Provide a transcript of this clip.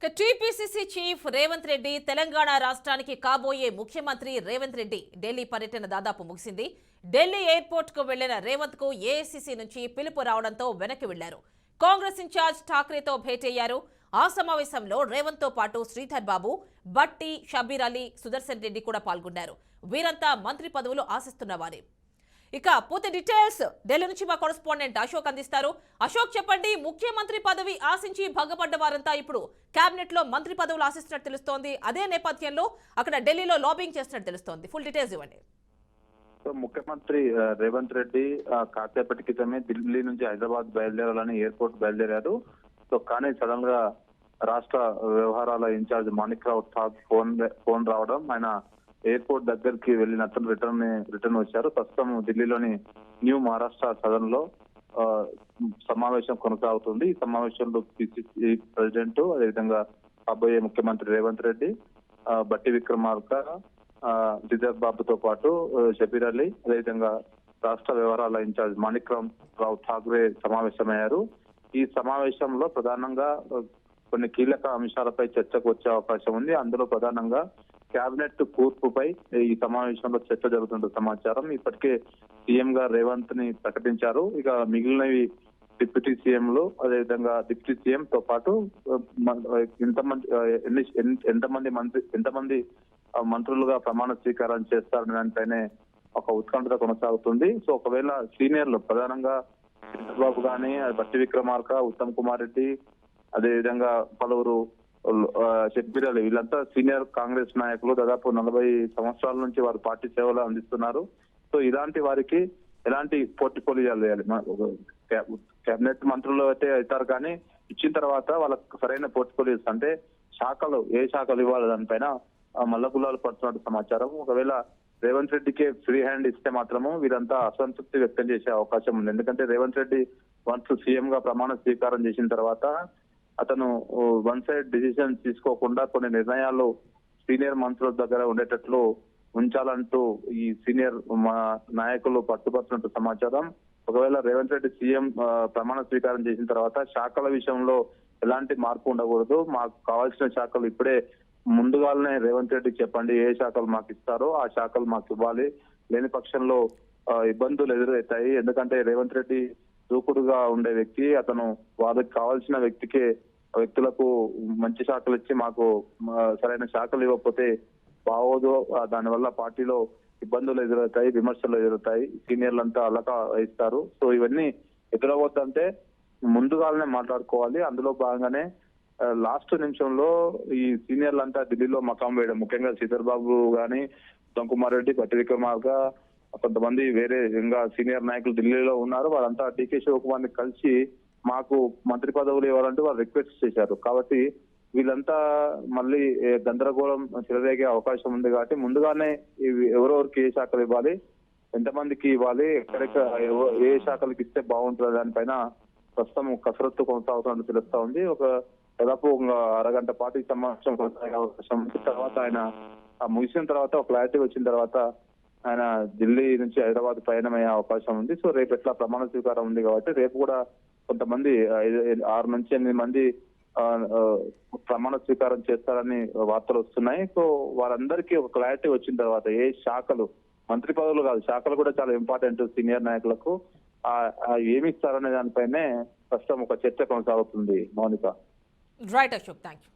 TPCC chief Revanth Reddy Telangana రాష్ట్రానికి కాబోయే ముఖ్యమంత్రి రేవంత్ రెడ్డి ఢిల్లీ పర్యటన దాదాపు ముగిసింది. ఢిల్లీ ఎయిర్పోర్ట్ కు వెళ్లిన రేవంత్ కు ఏఐసీసీ నుంచి పిలుపు రావడంతో వెనక్కి వెళ్లారు. కాంగ్రెస్ ఇన్ఛార్జ్ ఠాక్రేతో భేటీయ్యారు. ఆ సమావేశంలో రేవంత్ తో పాటు శ్రీధర్ బాబు, బట్టి, షబీర్ అలీ, సుదర్శన్ రెడ్డి కూడా పాల్గొన్నారు. వీరంతా మంత్రి పదవులు ఆశిస్తున్నవారే. ఇక పూర్తి డీటెయిల్స్ ఢిల్లీ నుంచి మా కరెస్పాండెంట్ అశోక్ అందిస్తారు. అశోక్, చెప్పండి, ముఖ్యమంత్రి పదవి ఆశించి భంగపడ్డ వారంతా ఇప్పుడు కేబినెట్ లో మంత్రి పదవులు ఆశిస్తున్నట్టు తెలుస్తోంది. అదే నేపథ్యంలో అక్కడ ఢిల్లీలో లాబింగ్ చేస్తున్నట్టు తెలుస్తోంది. ఫుల్ డీటెయిల్స్ ఇవ్వండి. ముఖ్యమంత్రి రేవంత్ రెడ్డి కాసేపటి క్రితమే ఢిల్లీ నుంచి హైదరాబాద్ బయలుదేరాలని ఎయిర్పోర్ట్ బయలుదేరారు. సో కానీ సడన్ గా రాష్ట్ర వ్యవహారాల ఇన్ఛార్జ్ మాణిక్రావు ఠాక్ ఫోన్ రావడం, ఆయన ఎయిర్పోర్ట్ దగ్గరికి వెళ్ళిన అతను రిటర్న్ వచ్చారు. ప్రస్తుతం ఢిల్లీలోని న్యూ మహారాష్ట్ర సదన్ లో సమావేశం కొనసాగుతుంది. ఈ సమావేశంలో పిసిసి ప్రెసిడెంట్, అదేవిధంగా కాబోయే ముఖ్యమంత్రి రేవంత్ రెడ్డి, బట్టి విక్రమార్క, శ్రీధర్ బాబుతో పాటు షబీర్ అలీ, అదేవిధంగా రాష్ట్ర వ్యవహారాల ఇన్ఛార్జ్ మాణిక్రావు ఠాక్రే సమావేశమయ్యారు. ఈ సమావేశంలో ప్రధానంగా కొన్ని కీలక అంశాలపై చర్చకు వచ్చే అవకాశం ఉంది. అందులో ప్రధానంగా కేబినెట్ కూర్పుపై ఈ సమావేశంలో చర్చ జరుగుతున్న సమాచారం. ఇప్పటికే సీఎం గా రేవంత్ ని ప్రకటించారు. ఇక మిగిలినవి డిప్యూటీ సీఎంలు, అదేవిధంగా డిప్యూటీ సీఎం తో పాటు ఎంతమంది మంత్రులుగా ప్రమాణ స్వీకారం చేస్తారనే దానిపైనే ఒక ఉత్కంఠత కొనసాగుతుంది. సో ఒకవేళ సీనియర్లు ప్రధానంగా చంద్రబాబు గాని, బట్టి విక్రమార్క, ఉత్తమ్ కుమార్ రెడ్డి, అదేవిధంగా పలువురు షబ్బీర్ అలీ, వీళ్ళంతా సీనియర్ కాంగ్రెస్ నాయకులు. దాదాపు 40 సంవత్సరాల నుంచి వారు పార్టీ సేవలు అందిస్తున్నారు. సో ఇలాంటి వారికి ఎలాంటి పోర్ట్ఫోలియోలు వేయాలి? కేబినెట్ మంత్రులు అయితే అవుతారు, కానీ ఇచ్చిన తర్వాత వాళ్ళకి సరైన పోర్ట్ఫోలియోస్ అంటే శాఖలు, ఏ శాఖలు ఇవ్వాలి దానిపైన మల్లగుల్లాలు పడుతున్నట్టు సమాచారం. ఒకవేళ రేవంత్ రెడ్డికి ఫ్రీ హ్యాండ్ ఇస్తే మాత్రము వీరంతా అసంతృప్తి వ్యక్తం చేసే అవకాశం ఉంది. ఎందుకంటే రేవంత్ రెడ్డి వన్స్ సీఎం గా ప్రమాణ స్వీకారం చేసిన తర్వాత అతను వన్ సైడ్ డిసిషన్ తీసుకోకుండా కొన్ని నిర్ణయాలు సీనియర్ మంత్రుల దగ్గర ఉండేటట్లు ఉంచాలంటూ ఈ సీనియర్ నాయకులు పట్టుబడుతున్నట్టు సమాచారం. ఒకవేళ రేవంత్ రెడ్డి సీఎం ప్రమాణ స్వీకారం చేసిన తర్వాత శాఖల విషయంలో ఎలాంటి మార్పు ఉండకూడదు, మాకు కావాల్సిన శాఖలు ఇప్పుడే ముందుగానే రేవంత్ రెడ్డికి చెప్పండి, ఏ శాఖలు మాకు ఇస్తారో ఆ శాఖలు మాకు ఇవ్వాలి, లేని పక్షంలో ఇబ్బందులు ఎదురవుతాయి. ఎందుకంటే రేవంత్ రెడ్డి దూకుడుగా ఉండే వ్యక్తి, అతను వాళ్ళకి కావాల్సిన వ్యక్తులకు మంచి శాఖలు ఇచ్చి మాకు సరైన శాఖలు ఇవ్వకపోతే బాగోదు, దానివల్ల పార్టీలో ఇబ్బందులు ఎదురవుతాయి, విమర్శలు ఎదురవుతాయి, సీనియర్లంతా అలక వహిస్తారు. సో ఇవన్నీ ఎదురవద్దంటే ముందుగానే మాట్లాడుకోవాలి. అందులో భాగంగానే లాస్ట్ నిమిషంలో ఈ సీనియర్లంతా ఢిల్లీలో మకాం వేయడం, ముఖ్యంగా శ్రీధర్ బాబు గాని, ఉత్తమ్ కుమార్ రెడ్డి, బట్టి విక్రమార్క, కొంతమంది వేరే ఇంకా సీనియర్ నాయకులు ఢిల్లీలో ఉన్నారు. వాళ్ళంతా డీకే శివకుమార్ ని కలిసి మాకు మంత్రి పదవులు ఇవ్వాలంటూ వాళ్ళు రిక్వెస్ట్ చేశారు. కాబట్టి వీళ్ళంతా మళ్ళీ గందరగోళం చెలరేగే అవకాశం ఉంది. కాబట్టి ముందుగానే ఎవరెవరికి ఏ శాఖలు ఇవ్వాలి, ఎంతమందికి ఇవ్వాలి, ఏ శాఖలకు ఇస్తే బాగుంటుంది దానిపైన ప్రస్తుతం కసరత్తు కొనసాగుతున్నట్టు తెలుస్తా ఉంది. దాదాపు అరగంట పాటు ఈ సమావేశం కొనసాగే అవకాశం ఉంది. తర్వాత ఆయన ముగిసిన తర్వాత ఒక క్లారిటీ వచ్చిన తర్వాత ఆయన ఢిల్లీ నుంచి హైదరాబాద్ ప్రయాణమయ్యే అవకాశం ఉంది. సో రేపు ఎట్లా ప్రమాణ స్వీకారం ఉంది కాబట్టి రేపు కూడా కొంతమంది 6 నుంచి 8 మంది ప్రమాణ స్వీకారం చేస్తారని వార్తలు వస్తున్నాయి. సో వారందరికీ ఒక క్లారిటీ వచ్చిన తర్వాత ఏ శాఖలు, మంత్రి పదవులు కాదు, శాఖలు కూడా చాలా ఇంపార్టెంట్ సీనియర్ నాయకులకు, ఏమి ఇస్తారనే దానిపైనే ప్రస్తుతం ఒక చర్చ కొనసాగుతుంది. Mounika. Right Ashok, thank you.